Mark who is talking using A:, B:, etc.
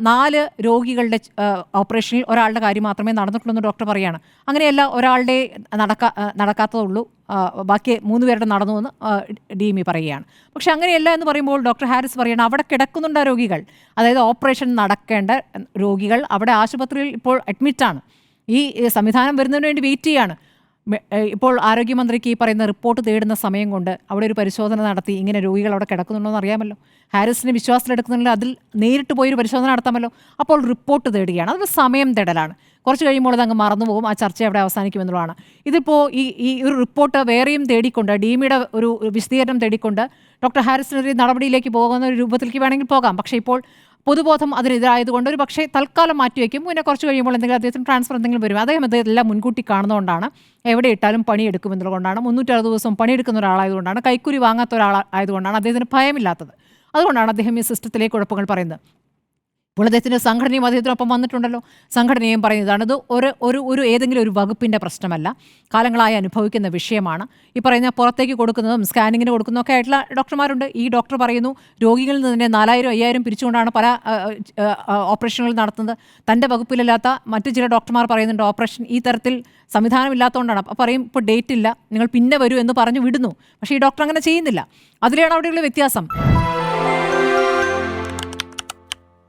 A: 4 രോഗികളുടെ ഓപ്പറേഷനിൽ ഒരാളുടെ കാര്യം മാത്രമേ നടന്നിട്ടുള്ളൂ എന്ന് ഡോക്ടർ പറയുകയാണ്. അങ്ങനെയല്ല, ഒരാളുടെ നടക്കാത്തതുള്ളൂ, ബാക്കി 3 പേരുടെ നടന്നു എന്ന് DME പറയുകയാണ്. പക്ഷെ അങ്ങനെയല്ല എന്ന് പറയുമ്പോൾ ഡോക്ടർ ഹാരിസ് പറയുകയാണ് അവിടെ കിടക്കുന്നുണ്ട് രോഗികൾ, അതായത് ഓപ്പറേഷൻ നടക്കേണ്ട രോഗികൾ അവിടെ ആശുപത്രിയിൽ ഇപ്പോൾ അഡ്മിറ്റാണ്. ഈ സംവിധാനം വരുന്നതിന് വേണ്ടി വെയിറ്റ് ചെയ്യാണ്. ഇപ്പോൾ ആരോഗ്യമന്ത്രിക്ക് ഈ പറയുന്ന റിപ്പോർട്ട് തേടുന്ന സമയം കൊണ്ട് അവിടെ ഒരു പരിശോധന നടത്തി ഇങ്ങനെ രോഗികൾ അവിടെ കിടക്കുന്നുണ്ടോ എന്ന് അറിയാമല്ലോ. ഹാരിസിന് വിശ്വാസത്തിലെടുക്കുന്നുണ്ടെങ്കിൽ അതിൽ നേരിട്ട് പോയൊരു പരിശോധന നടത്താമല്ലോ. അപ്പോൾ റിപ്പോർട്ട് തേടുകയാണ്, അതൊരു സമയം തേടലാണ്. കുറച്ച് കഴിയുമ്പോൾ അതങ്ങ് മറന്നുപോകും, ആ ചർച്ച അവിടെ അവസാനിക്കുമെന്നുള്ളതാണ്. ഇതിപ്പോൾ ഈ ഒരു റിപ്പോർട്ട് വേറെയും തേടിക്കൊണ്ട് DMEയുടെ ഒരു വിശദീകരണം തേടിക്കൊണ്ട് ഡോക്ടർ ഹാരിസിനെതിരെ നടപടിയിലേക്ക് പോകുന്ന ഒരു രൂപത്തിലേക്ക് വേണമെങ്കിൽ പോകാം. പക്ഷേ ഇപ്പോൾ പൊതുബോധം അതിനെതിരായതുകൊണ്ട് ഒരു പക്ഷേ തൽക്കാലം മാറ്റിവെക്കും. പിന്നെ കുറച്ച് കഴിയുമ്പോൾ എന്തെങ്കിലും അദ്ദേഹത്തിന് ട്രാൻസ്ഫർ എന്തെങ്കിലും വരും. അദ്ദേഹം ഇതെല്ലാം മുൻകൂട്ടി കാണുന്നതുകൊണ്ടാണ്, എവിടെ ഇട്ടാലും പണിയെടുക്കുമെന്നുള്ളതുകൊണ്ടാണ്, 360 ദിവസവും പണിയെടുക്കുന്ന ഒരാളായതുകൊണ്ടാണ്, കൈക്കൂലി വാങ്ങാത്ത ഒരാളായതുകൊണ്ടാണ് അദ്ദേഹത്തിന് ഭയമില്ലാത്തത്. അതുകൊണ്ടാണ് അദ്ദേഹം ഈ സിസ്റ്റത്തിലേക്ക് കുഴപ്പങ്ങൾ പറയുന്നത്. ഇപ്പോൾ അദ്ദേഹത്തിൻ്റെ സംഘടനയും അദ്ദേഹത്തിനൊപ്പം വന്നിട്ടുണ്ടല്ലോ. സംഘടനയും പറയുന്നതാണ് ഇത് ഒരു ഏതെങ്കിലും ഒരു വകുപ്പിൻ്റെ പ്രശ്നമല്ല, കാലങ്ങളായി അനുഭവിക്കുന്ന വിഷയമാണ്. ഈ പറയുന്ന പുറത്തേക്ക് കൊടുക്കുന്നതും സ്കാനിങ്ങിന് കൊടുക്കുന്നതൊക്കെ ആയിട്ടുള്ള ഡോക്ടർമാരുണ്ട്. ഈ ഡോക്ടർ പറയുന്നു രോഗികളിൽ നിന്ന് തന്നെ 4000-5000 പിരിച്ചുകൊണ്ടാണ് പല ഓപ്പറേഷനുകൾ നടത്തുന്നത്. തൻ്റെ വകുപ്പിലില്ലാത്ത മറ്റു ചില ഡോക്ടർമാർ പറയുന്നുണ്ട് ഓപ്പറേഷൻ ഈ തരത്തിൽ സംവിധാനമില്ലാത്തതുകൊണ്ടാണ്. അപ്പോൾ പറയും ഇപ്പോൾ ഡേറ്റ് ഇല്ല, നിങ്ങൾ പിന്നെ വരൂ എന്ന് പറഞ്ഞു വിടുന്നു. പക്ഷേ ഈ ഡോക്ടർ അങ്ങനെ ചെയ്യുന്നില്ല. അതിലാണ് അവിടെയുള്ള വ്യത്യാസം.